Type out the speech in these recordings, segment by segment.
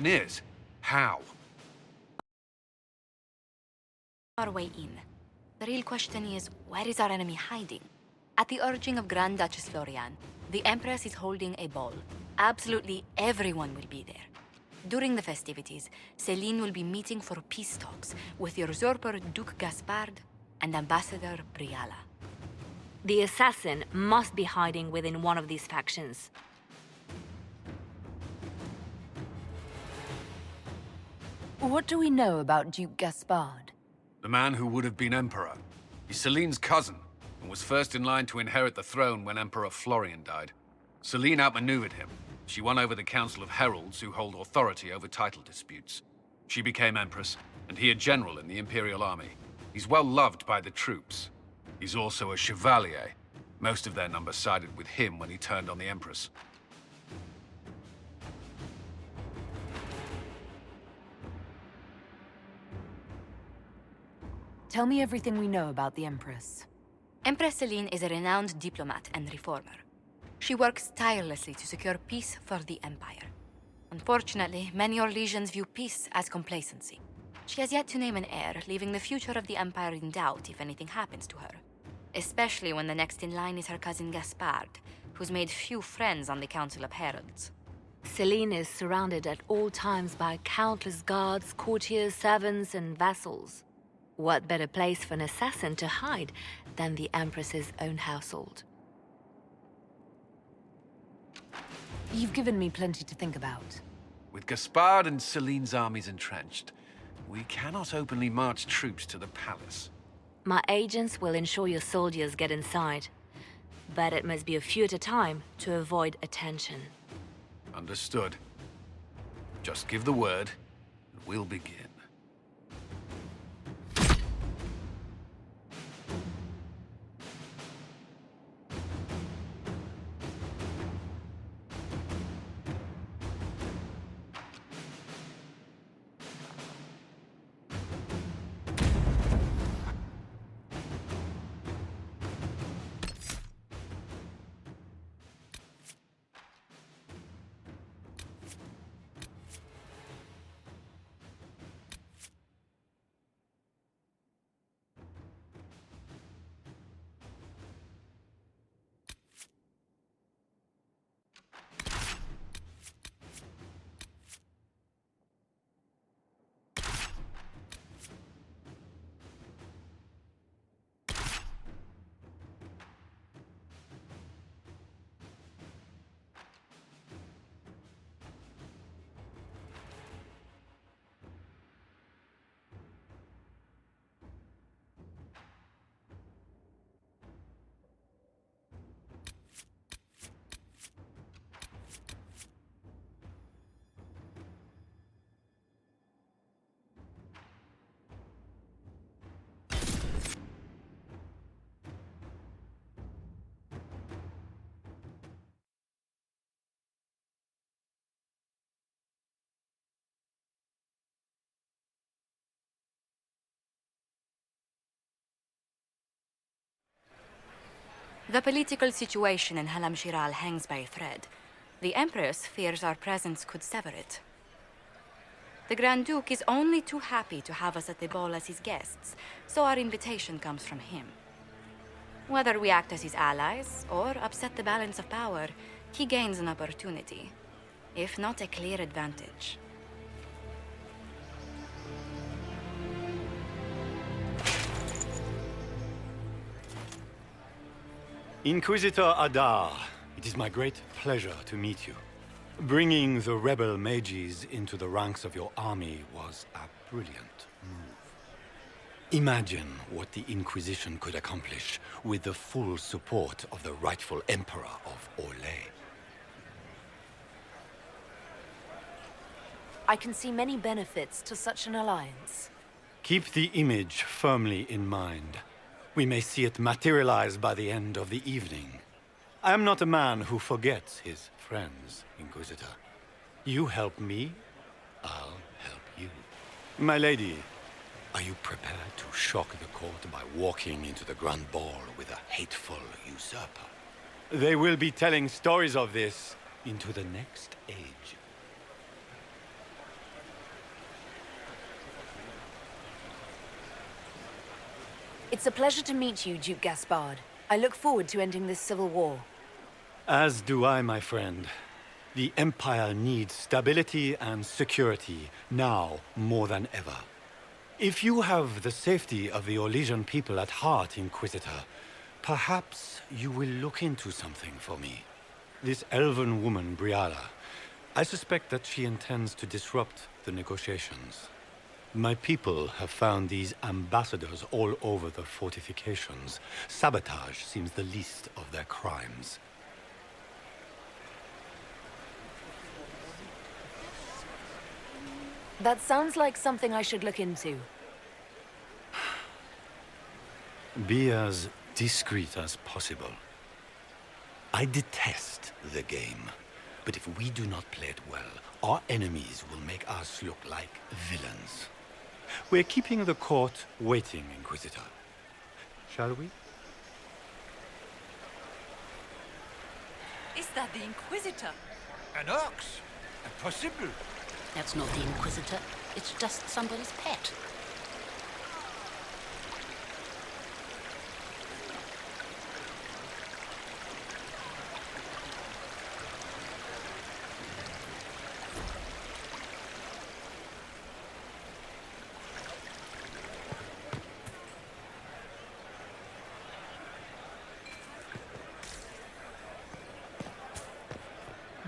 is. How? Our way in. The real question is, where is our enemy hiding? At the urging of Grand Duchess Florian, the Empress is holding a ball. Absolutely everyone will be there. During the festivities, Celine will be meeting for peace talks with the usurper Duke Gaspard and Ambassador Briala. The assassin must be hiding within one of these factions. What do we know about Duke Gaspard? The man who would have been Emperor. He's Celine's cousin, and was first in line to inherit the throne when Emperor Florian died. Celine outmaneuvered him. She won over the Council of Heralds, who hold authority over title disputes. She became Empress, and he a general in the Imperial Army. He's well loved by the troops. He's also a chevalier. Most of their number sided with him when he turned on the Empress. Tell me everything we know about the Empress. Empress Celine is a renowned diplomat and reformer. She works tirelessly to secure peace for the Empire. Unfortunately, many Orlesians view peace as complacency. She has yet to name an heir, leaving the future of the Empire in doubt if anything happens to her. Especially when the next in line is her cousin Gaspard, who's made few friends on the Council of Heralds. Celine is surrounded at all times by countless guards, courtiers, servants, and vassals. What better place for an assassin to hide than the Empress's own household? You've given me plenty to think about. With Gaspard and Celine's armies entrenched, we cannot openly march troops to the palace. My agents will ensure your soldiers get inside, but it must be a few at a time to avoid attention. Understood. Just give the word, and we'll begin. The political situation in Halam Shiral hangs by a thread. The Empress fears our presence could sever it. The Grand Duke is only too happy to have us at the ball as his guests, so our invitation comes from him. Whether we act as his allies or upset the balance of power, he gains an opportunity, if not a clear advantage. Inquisitor Adar, it is my great pleasure to meet you. Bringing the rebel mages into the ranks of your army was a brilliant move. Imagine what the Inquisition could accomplish with the full support of the rightful Emperor of Orlais. I can see many benefits to such an alliance. Keep the image firmly in mind. We may see it materialize by the end of the evening. I am not a man who forgets his friends, Inquisitor. You help me, I'll help you. My lady, are you prepared to shock the court by walking into the Grand Ball with a hateful usurper? They will be telling stories of this into the next age. It's a pleasure to meet you, Duke Gaspard. I look forward to ending this civil war. As do I, my friend. The Empire needs stability and security, now more than ever. If you have the safety of the Orlesian people at heart, Inquisitor, perhaps you will look into something for me. This elven woman, Briala, I suspect that she intends to disrupt the negotiations. My people have found these ambassadors all over the fortifications. Sabotage seems the least of their crimes. That sounds like something I should look into. Be as discreet as possible. I detest the game, but if we do not play it well, our enemies will make us look like villains. We're keeping the court waiting, Inquisitor. Shall we? Is that the Inquisitor? An ox? Impossible. That's not the Inquisitor. It's just somebody's pet.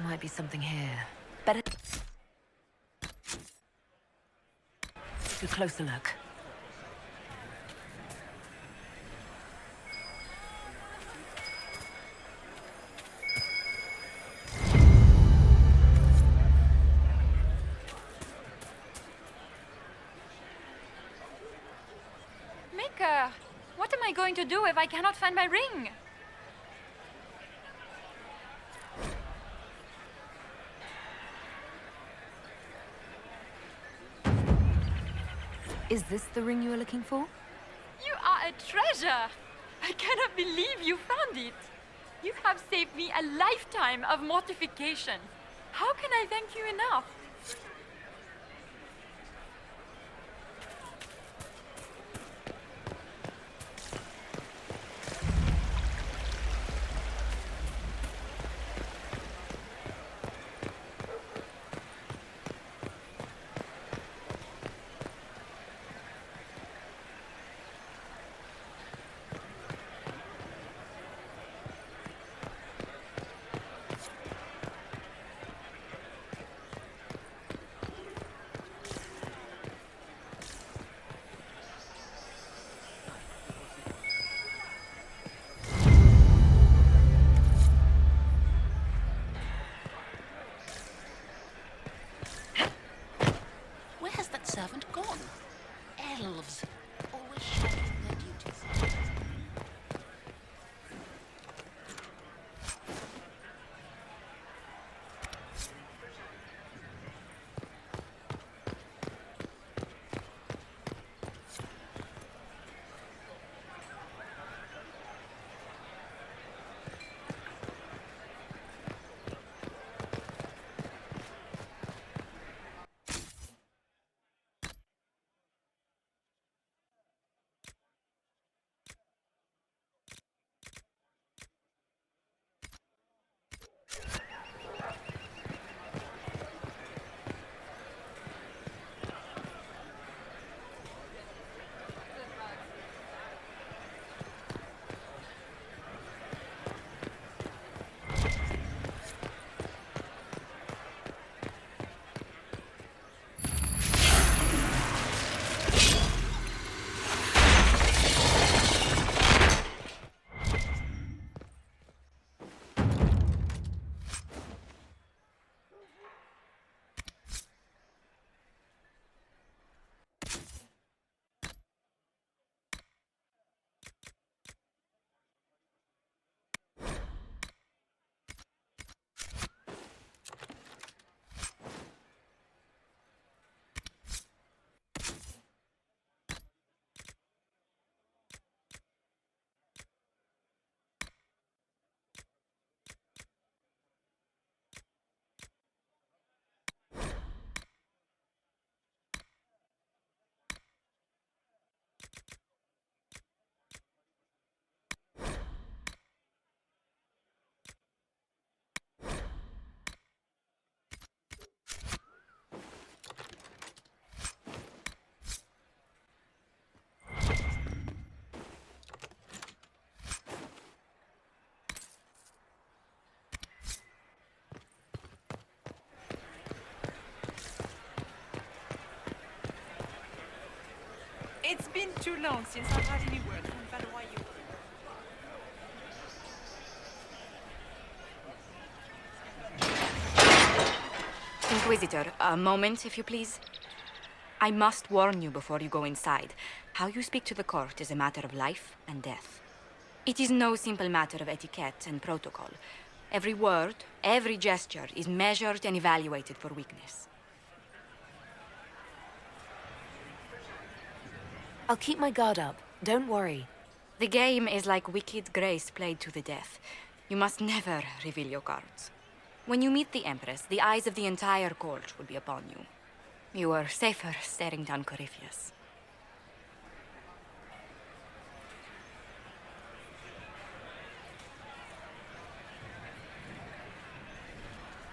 Might be something here. Better take a closer look. Maker, what am I going to do if I cannot find my ring? Is this the ring you were looking for? You are a treasure! I cannot believe you found it! You have saved me a lifetime of mortification. How can I thank you enough? too long since I've had any word from Valois. Inquisitor, a moment, if you please. I must warn you before you go inside. How you speak to the court is a matter of life and death. It is no simple matter of etiquette and protocol. Every word, every gesture is measured and evaluated for weakness. I'll keep my guard up. Don't worry. The game is like wicked grace played to the death. You must never reveal your cards. When you meet the Empress, the eyes of the entire court will be upon you. You are safer staring down Corypheus.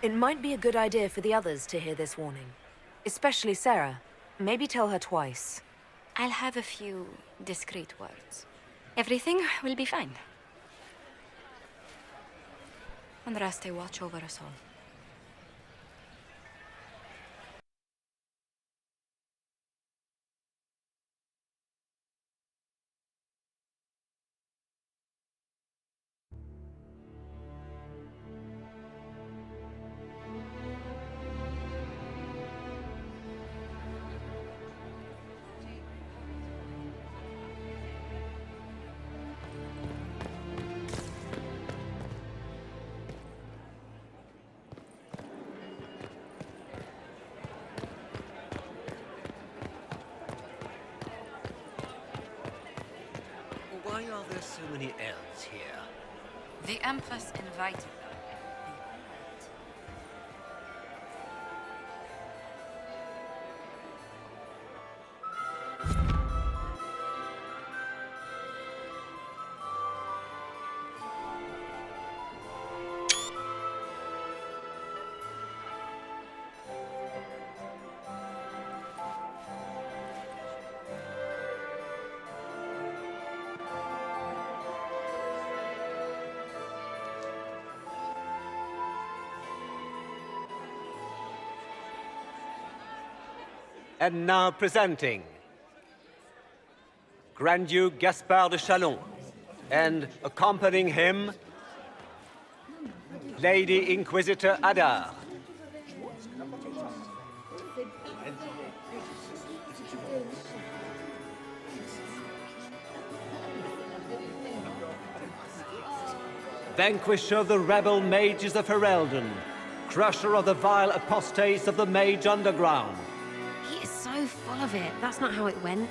It might be a good idea for the others to hear this warning. Especially Sarah. Maybe tell her twice. I'll have a few discreet words. Everything will be fine. Andraste, watch over us all. Why are there so many elves here? The Empress invited them. And now presenting Grand Duke Gaspard de Chalon, and accompanying him, Lady Inquisitor Adar. Vanquisher of the rebel mages of Ferelden, crusher of the vile apostates of the Mage Underground. He is so full of it. That's not how it went.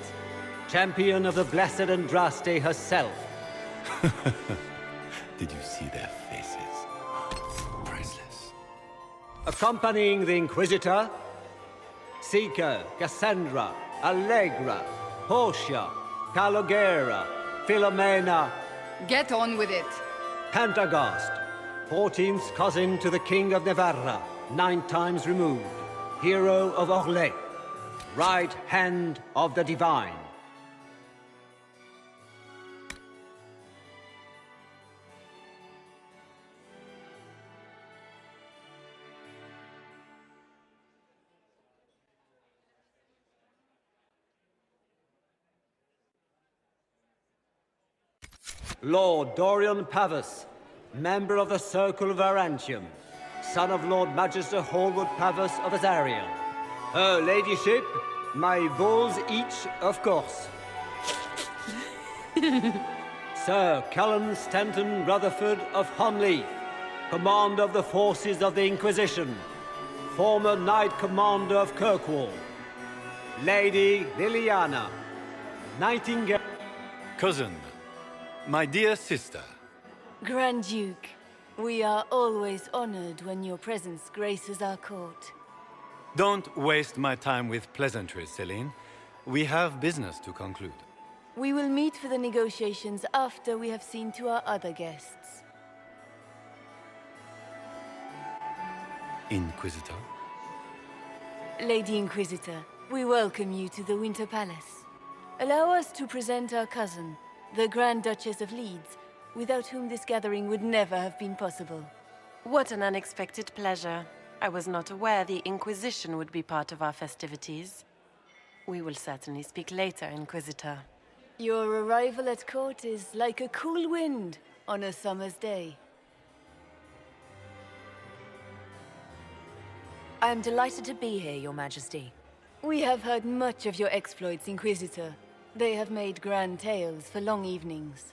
Champion of the Blessed Andraste herself. Did you see their faces? Priceless. Accompanying the Inquisitor, Seeker, Cassandra, Allegra, Portia, Calogera, Philomena, Get on with it. Pantagast, 14th cousin to the King of Navarra, 9 times removed, hero of Orlais, right hand of the divine. Lord Dorian Pavus, member of the Circle of Arantium, son of Lord Magister Hallwood Pavus of Azarian. Her ladyship, my bulls each, of course. Sir Cullen Stanton Rutherford of Hunleith, commander of the forces of the Inquisition, former Knight Commander of Kirkwall. Lady Liliana, Nightingale. Cousin, my dear sister. Grand Duke, we are always honored when your presence graces our court. Don't waste my time with pleasantries, Celine. We have business to conclude. We will meet for the negotiations after we have seen to our other guests. Inquisitor? Lady Inquisitor, we welcome you to the Winter Palace. Allow us to present our cousin, the Grand Duchess of Leeds, without whom this gathering would never have been possible. What an unexpected pleasure. I was not aware the Inquisition would be part of our festivities. We will certainly speak later, Inquisitor. Your arrival at court is like a cool wind on a summer's day. I am delighted to be here, Your Majesty. We have heard much of your exploits, Inquisitor. They have made grand tales for long evenings.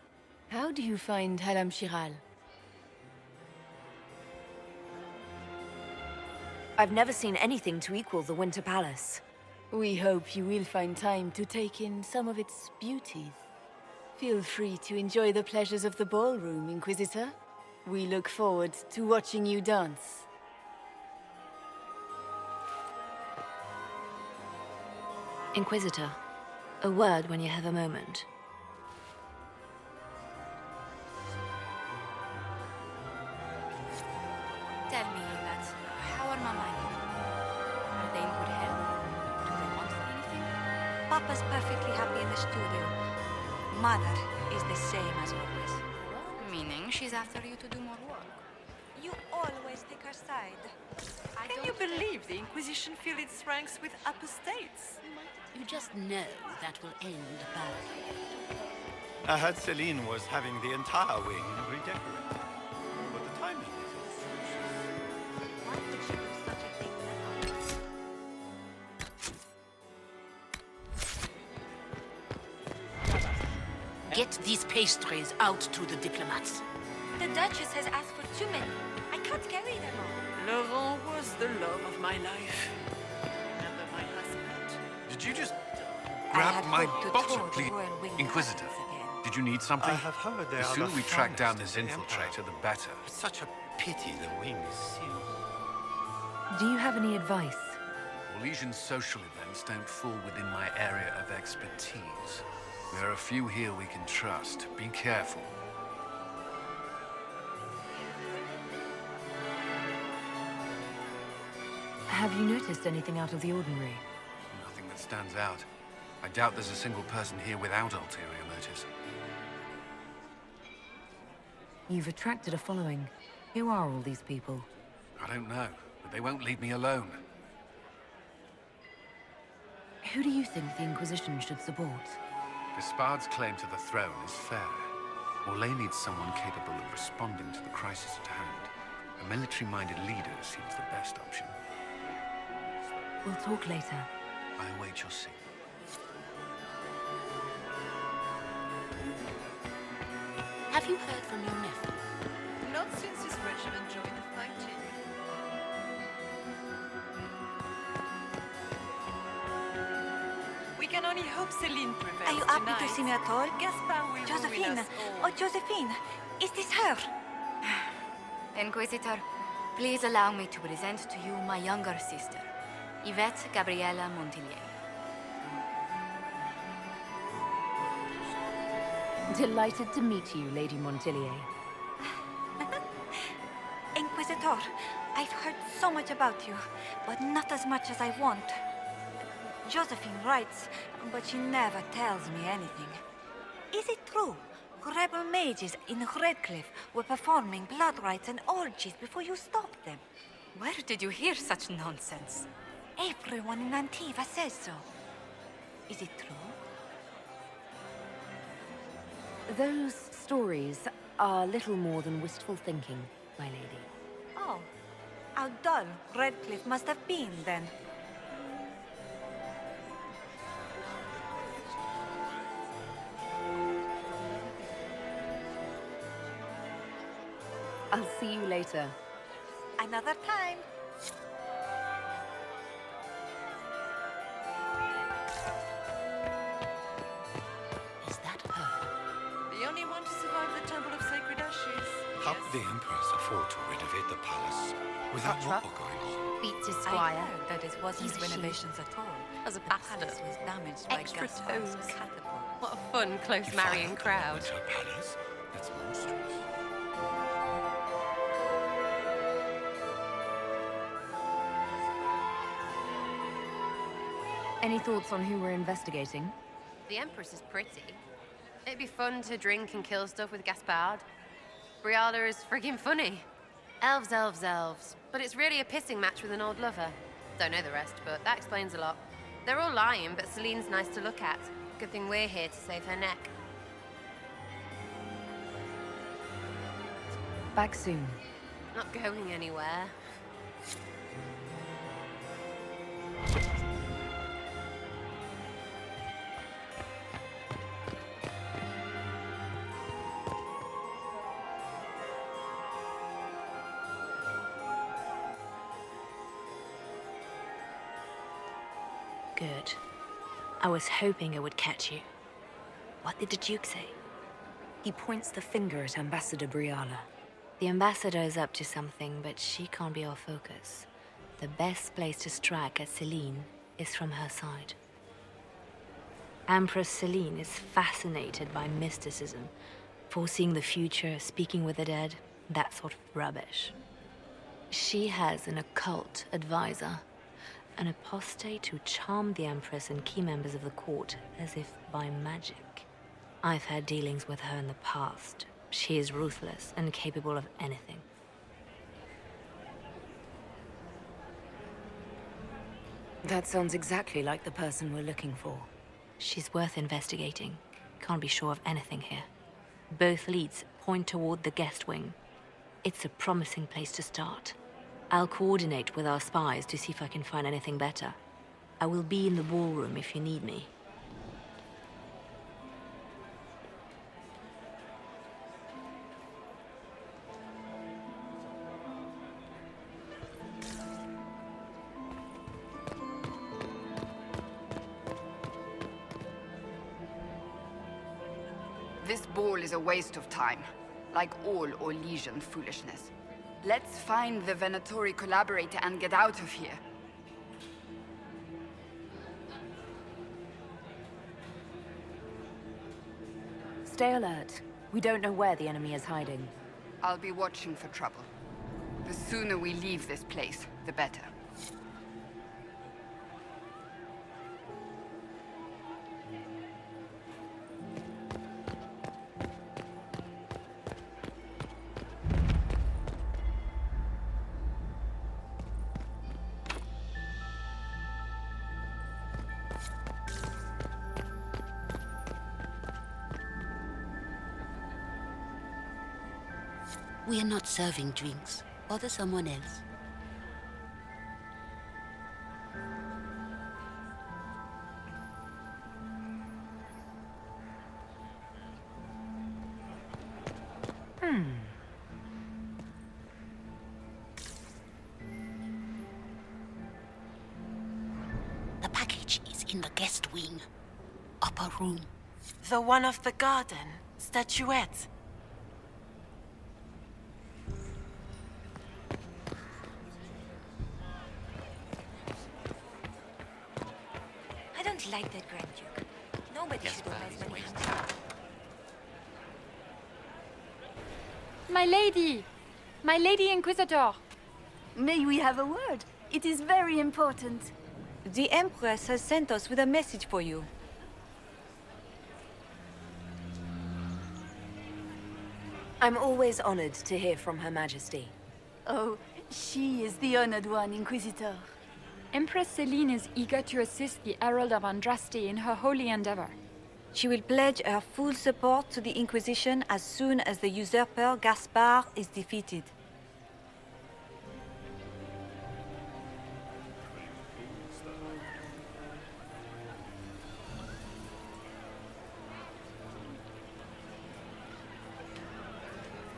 How do you find Haram Shiral? I've never seen anything to equal the Winter Palace. We hope you will find time to take in some of its beauties. Feel free to enjoy the pleasures of the ballroom, Inquisitor. We look forward to watching you dance. Inquisitor, a word when you have a moment. Tell me, lads, how are Mama and Papa? Are they in good health? Do they want for anything? Papa's perfectly happy in the studio. Mother is the same as always. Meaning she's after you to do more work. You always take her side. Can you believe the Inquisition fill its ranks with apostates? You just know that will end badly. I heard Celine was having the entire wing redecorated. But the timing is Why would she do such a thing now? Get these pastries out to the diplomats. The Duchess has asked for too many. I can't carry them all. Laurent was the love of my life. Remember my husband? Did you just I grab had my hoped to bottle, tour the please? Royal Wing Inquisitor, gardens again. did you need something? I have heard they The are sooner the we track down finest this of the Empire. infiltrator, the better. It's such a pity the wing is sealed. Do you have any advice? Orlesian social events don't fall within my area of expertise. There are a few here we can trust. Be careful. Have you noticed anything out of the ordinary? Nothing that stands out. I doubt there's a single person here without ulterior motives. You've attracted a following. Who are all these people? I don't know, but they won't leave me alone. Who do you think the Inquisition should support? Gaspard's claim to the throne is fair. Orlais needs someone capable of responding to the crisis at hand. A military-minded leader seems the best option. We'll talk later. I await your signal. Have you heard from your nephew? Not since his regiment joined the fighting. We can only hope Celine prevails. Are you happy tonight. to see me at all? Gaspard will Josephine! ruin us all. Oh, Josephine! Is this her? Inquisitor, please allow me to present to you my younger sister, Yvette Gabriella Montillier. Delighted to meet you, Lady Montillier. Inquisitor, I've heard so much about you, but not as much as I want. Josephine writes, but she never tells me anything. Is it true? Rebel mages in Redcliffe were performing blood rites and orgies before you stopped them. Where did you hear such nonsense? Everyone in Antiva says so. Is it true? Those stories are little more than wistful thinking, my lady. Oh, how dull Redcliffe must have been then. I'll see you later. Another time. Is that her? The only one to survive the Temple of Sacred Ashes. How could the Empress afford to renovate the palace without war going on? Beats his I squire. heard that it wasn't He's a she. renovations at all. As a The bastard. palace was damaged by Extra Gaspard's toes. catapult. What a fun, close You marrying fired crowd. the Winter Palace? That's monstrous. Any thoughts on who we're investigating? The Empress is pretty. It'd be fun to drink and kill stuff with Gaspard. Briala is friggin' funny. Elves, elves, elves. But it's really a pissing match with an old lover. Don't know the rest, but that explains a lot. They're all lying, but Celine's nice to look at. Good thing we're here to save her neck. Back soon. Not going anywhere. Good. I was hoping I would catch you. What did the Duke say? He points the finger at Ambassador Briala. The ambassador is up to something, but she can't be our focus. The best place to strike at Celine is from her side. Empress Celine is fascinated by mysticism, foreseeing the future, speaking with the dead, that sort of rubbish. She has an occult advisor, an apostate who charmed the Empress and key members of the court as if by magic. I've had dealings with her in the past. She is ruthless and capable of anything. That sounds exactly like the person we're looking for. She's worth investigating. Can't be sure of anything here. Both leads point toward the guest wing. It's a promising place to start. I'll coordinate with our spies to see if I can find anything better. I will be in the ballroom if you need me. This ball is a waste of time, like all Orlesian foolishness. Let's find the Venatori collaborator and get out of here. Stay alert. We don't know where the enemy is hiding. I'll be watching for trouble. The sooner we leave this place, the better. We are not serving drinks. Bother someone else. The package is in the guest wing. Upper room. The one of the garden. Statuette. I don't like that Grand Duke. Nobody should have as many hands. My lady! My lady Inquisitor! May we have a word? It is very important. The Empress has sent us with a message for you. I'm always honored to hear from Her Majesty. Oh, she is the honored one, Inquisitor. Empress Celine is eager to assist the Herald of Andraste in her holy endeavor. She will pledge her full support to the Inquisition as soon as the usurper Gaspard is defeated.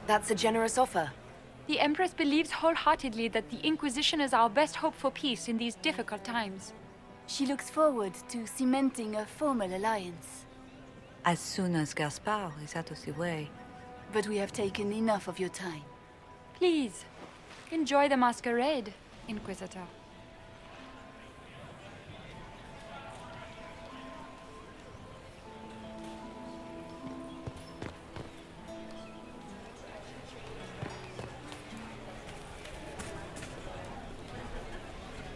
That's a generous offer. The Empress believes wholeheartedly that the Inquisition is our best hope for peace in these difficult times. She looks forward to cementing a formal alliance. As soon as Gaspard is out of the way. But we have taken enough of your time. Please, enjoy the masquerade, Inquisitor.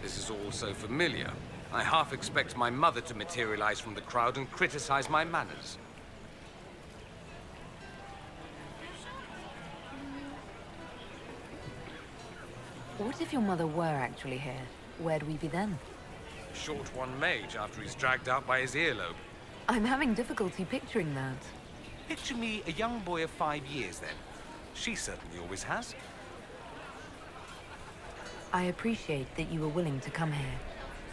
This is all so familiar. I half expect my mother to materialize from the crowd and criticize my manners. What if your mother were actually here? Where'd we be then? Short one mage after he's dragged out by his earlobe. I'm having difficulty picturing that. Picture me a young boy of 5 years, then. She certainly always has. I appreciate that you were willing to come here.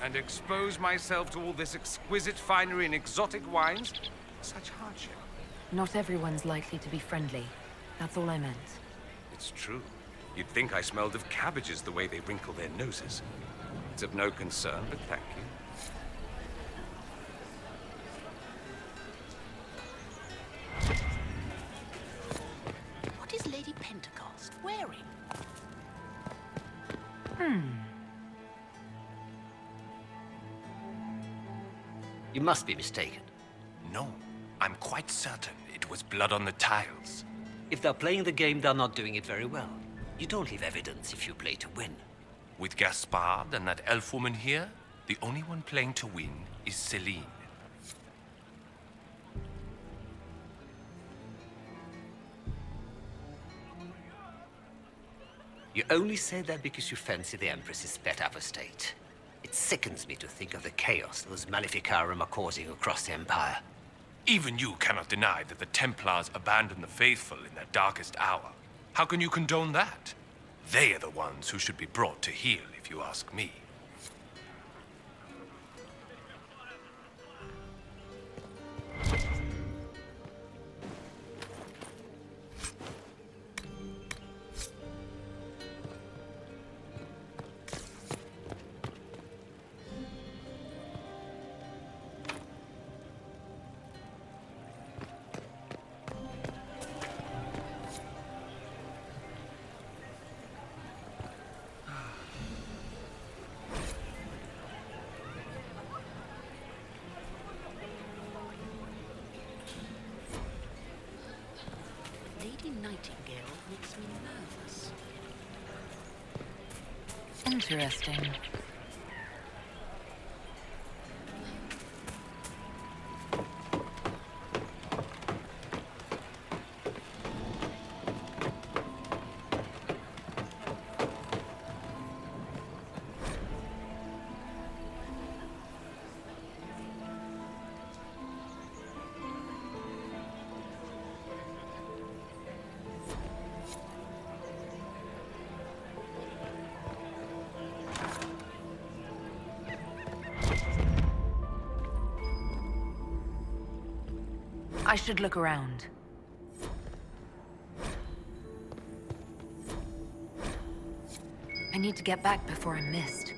And expose myself to all this exquisite finery and exotic wines? Such hardship. Not everyone's likely to be friendly. That's all I meant. It's true. You'd think I smelled of cabbages the way they wrinkle their noses. It's of no concern, but thank you. What is Lady Pentecost wearing? You must be mistaken. No, I'm quite certain it was blood on the tiles. If they're playing the game, they're not doing it very well. You don't leave evidence if you play to win. With Gaspard and that elf woman here, the only one playing to win is Celine. You only say that because you fancy the Empress's pet apostate. It sickens me to think of the chaos those Maleficarum are causing across the Empire. Even you cannot deny that the Templars abandoned the faithful in their darkest hour. How can you condone that? They are the ones who should be brought to heel, if you ask me. Lady Nightingale makes me nervous. Interesting. I should look around. I need to get back before I'm missed.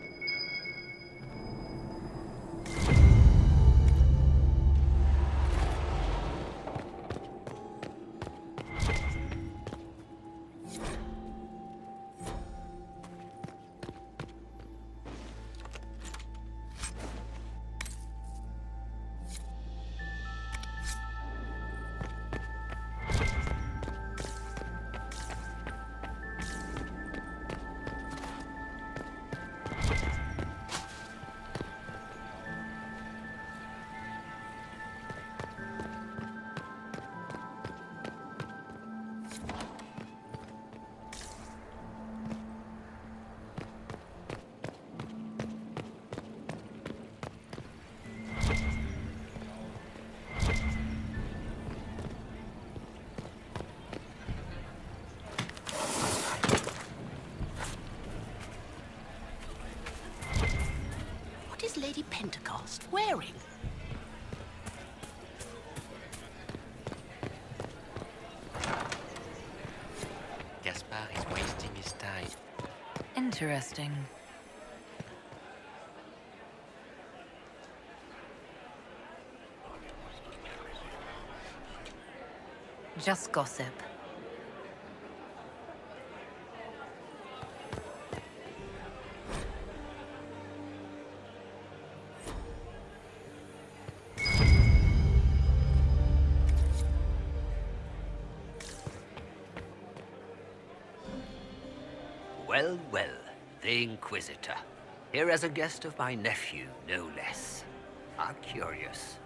What is Lady Pentecost wearing? Gaspard is wasting his time. Interesting. Just gossip. Well, well, the Inquisitor. Here as a guest of my nephew, no less. How curious.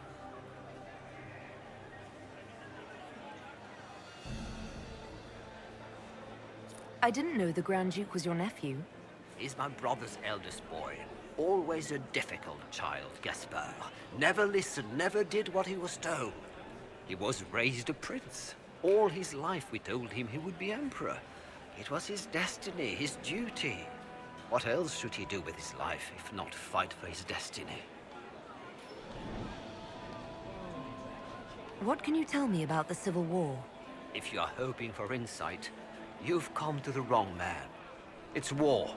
I didn't know the Grand Duke was your nephew. He's my brother's eldest boy. Always a difficult child, Gaspard. Never listened, never did what he was told. He was raised a prince. All his life we told him he would be emperor. It was his destiny, his duty. What else should he do with his life if not fight for his destiny? What can you tell me about the Civil War? If you are hoping for insight, you've come to the wrong man. It's war.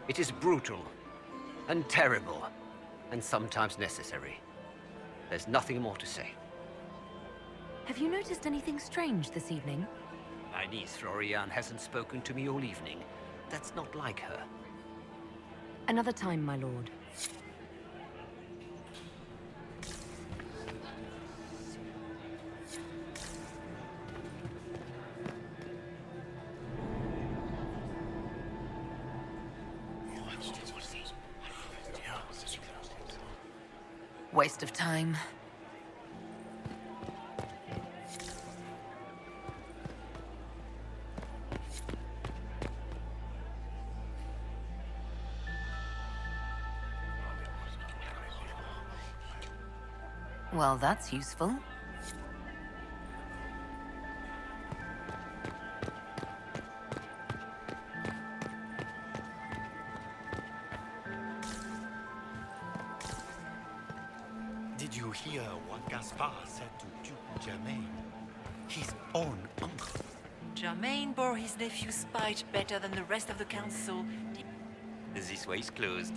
It is brutal, and terrible, and sometimes necessary. There's nothing more to say. Have you noticed anything strange this evening? My niece Florian hasn't spoken to me all evening. That's not like her. Another time, my lord. Waste of time. Well, that's useful. Did you hear what Gaspard said to Duke Germain? His own uncle. Germain bore his nephew's spite better than the rest of the council. This way is closed.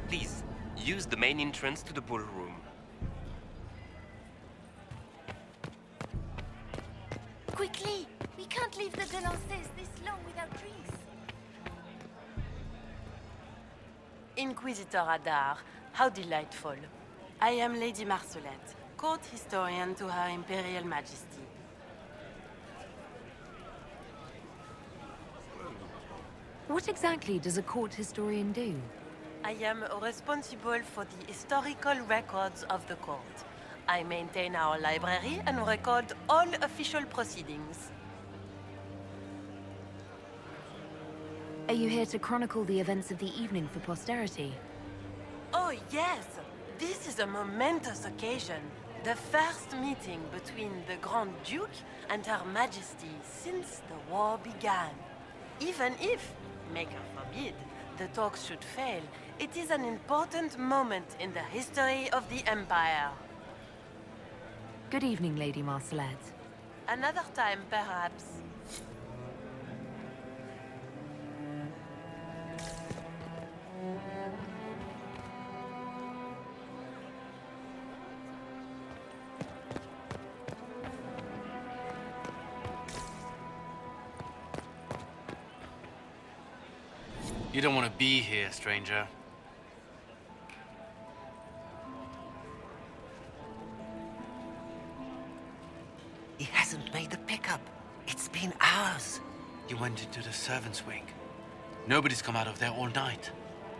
Please, use the main entrance to the ballroom. Quickly! We can't leave the Delancers this long without drinks. Inquisitor Adar, how delightful. I am Lady Marcelette, court historian to Her Imperial Majesty. What exactly does a court historian do? I am responsible for the historical records of the court. I maintain our library and record all official proceedings. Are you here to chronicle the events of the evening for posterity? Oh yes! This is a momentous occasion. The first meeting between the Grand Duke and Her Majesty since the war began. Even if, Maker forbid, the talks should fail, it is an important moment in the history of the Empire. Good evening, Lady Marcelette. Another time, perhaps. You don't want to be here, stranger. He hasn't made the pickup. It's been hours. You went into the servants' wing. Nobody's come out of there all night.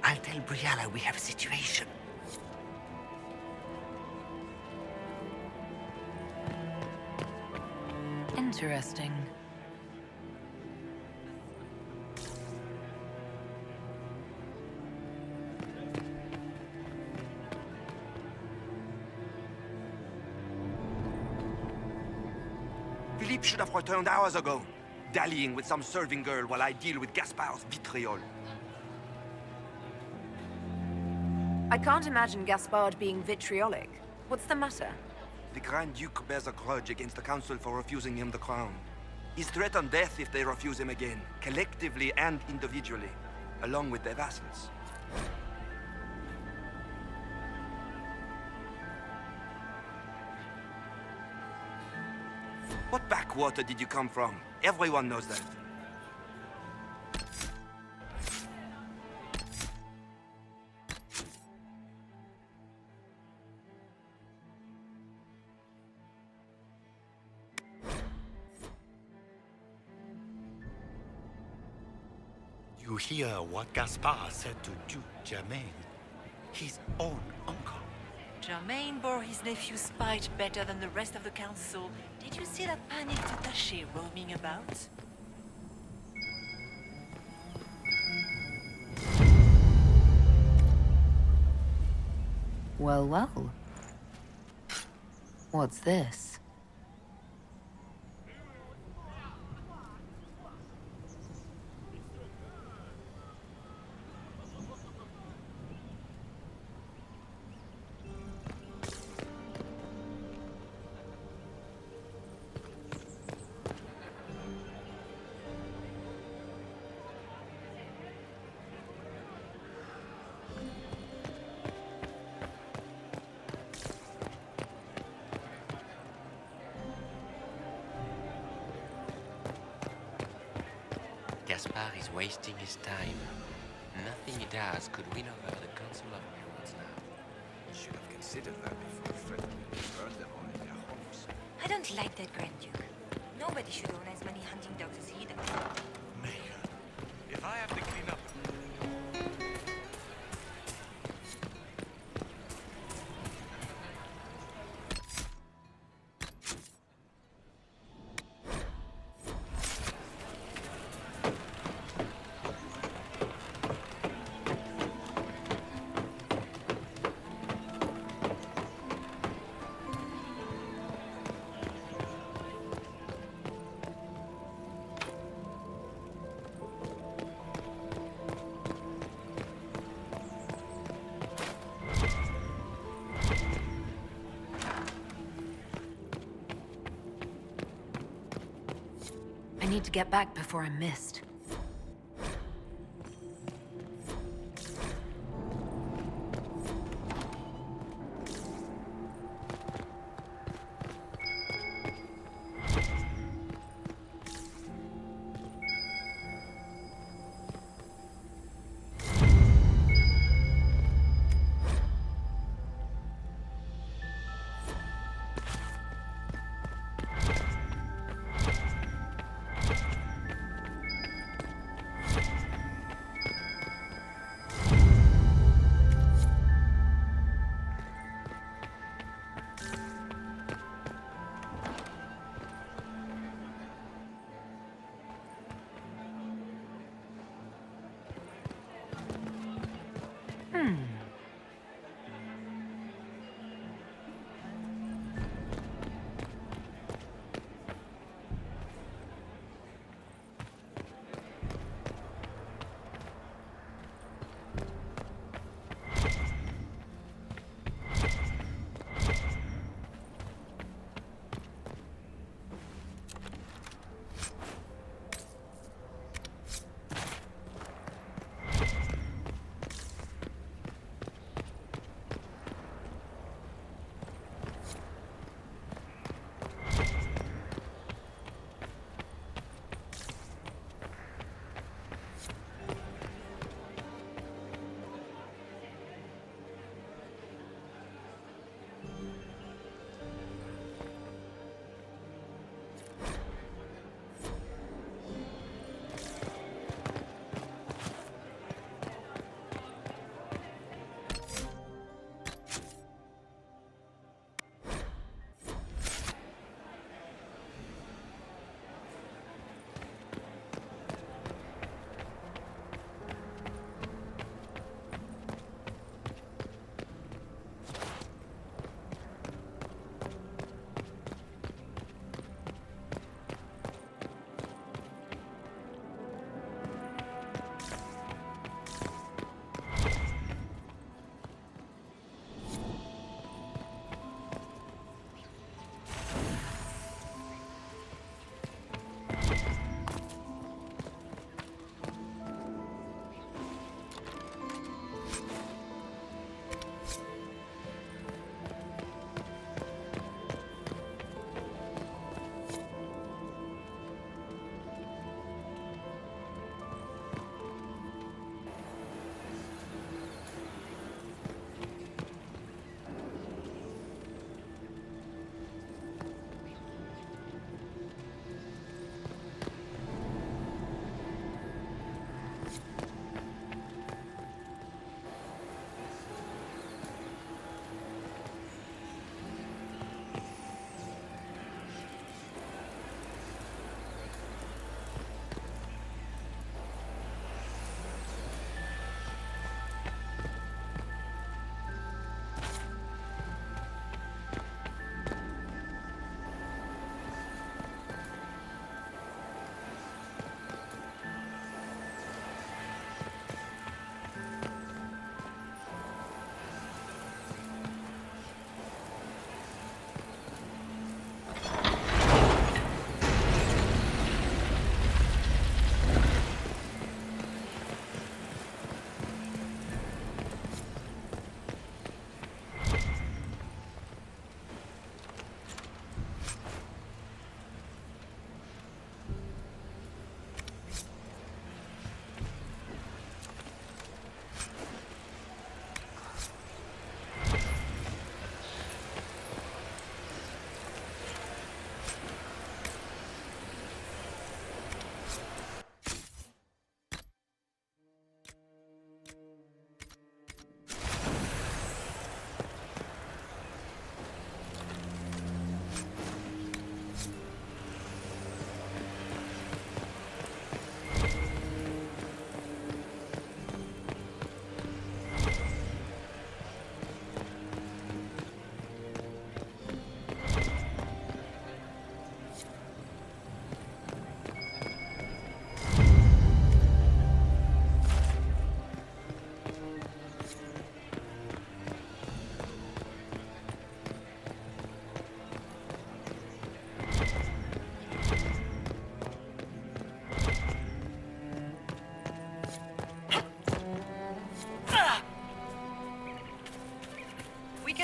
I'll tell Briala we have a situation. Interesting. Philippe should have returned hours ago, dallying with some serving girl while I deal with Gaspard's vitriol. I can't imagine Gaspard being vitriolic. What's the matter? The Grand Duke bears a grudge against the Council for refusing him the crown. He's threatened death if they refuse him again, collectively and individually, along with their vassals. What backwater did you come from? Everyone knows that. You hear what Gaspard said to Duke Germain? His own uncle. Germain bore his nephew's spite better than the rest of the council. Did you see that panicked attaché roaming about? Well, well. What's this? Gaspard is wasting his time. Nothing he does could win over the Council of Heralds now. You should have considered that before threatening to burn them all in their homes. I don't like that Grand Duke. Nobody should own as many hunting dogs as he does. If I have to clean up... I need to get back before I'm missed.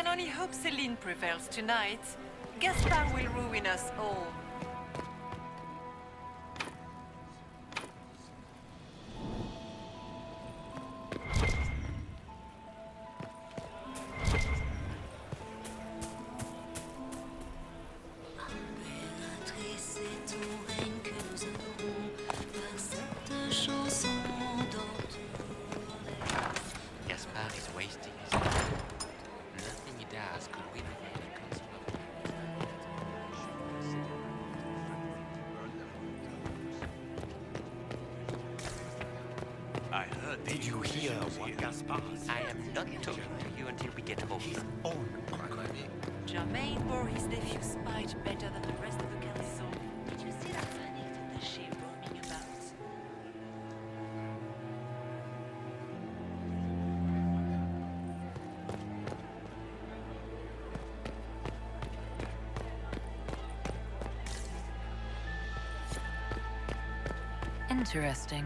can only hope Celine prevails tonight. Gaspard will ruin us all. Gaspard is wasting his time. Nothing he does could win over the council of... I heard. Did you hear what Gaspard said? I am not talking to you until we get home. His own army. Germain bore his nephew's spite better than the rest of the garrison. Did you see that panic that the ship roaming about? Interesting.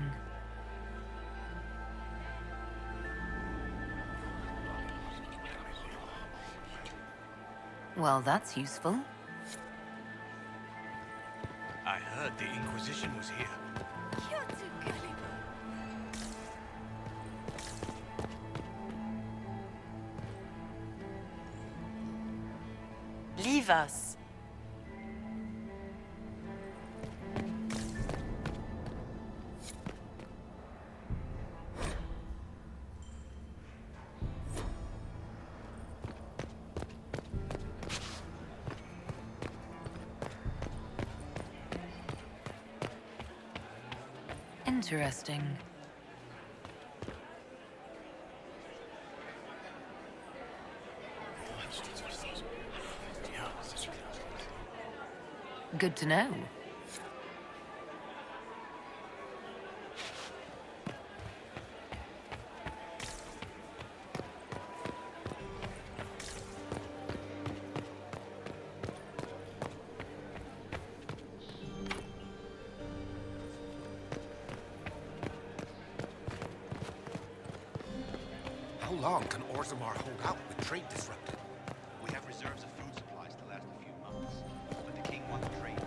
Well, that's useful. I heard the Inquisition was here. You're too gullible. Leave us. Interesting. Good to know. How long can Orzammar hold out with trade disrupted? We have reserves of food supplies to last a few months, but the king wants trade resumed.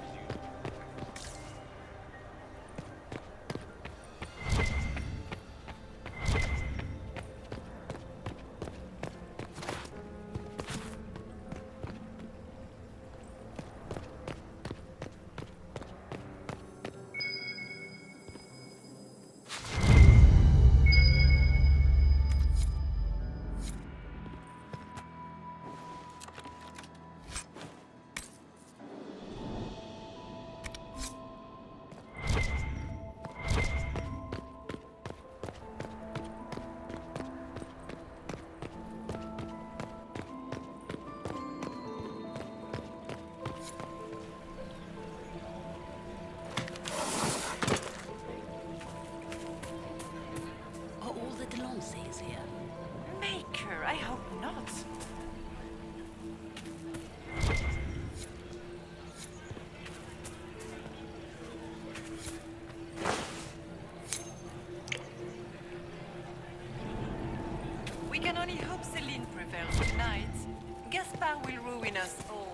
Are all the Delancey's here? Maker, I hope not. We can only hope Celine prevails tonight. Gaspard will ruin us all.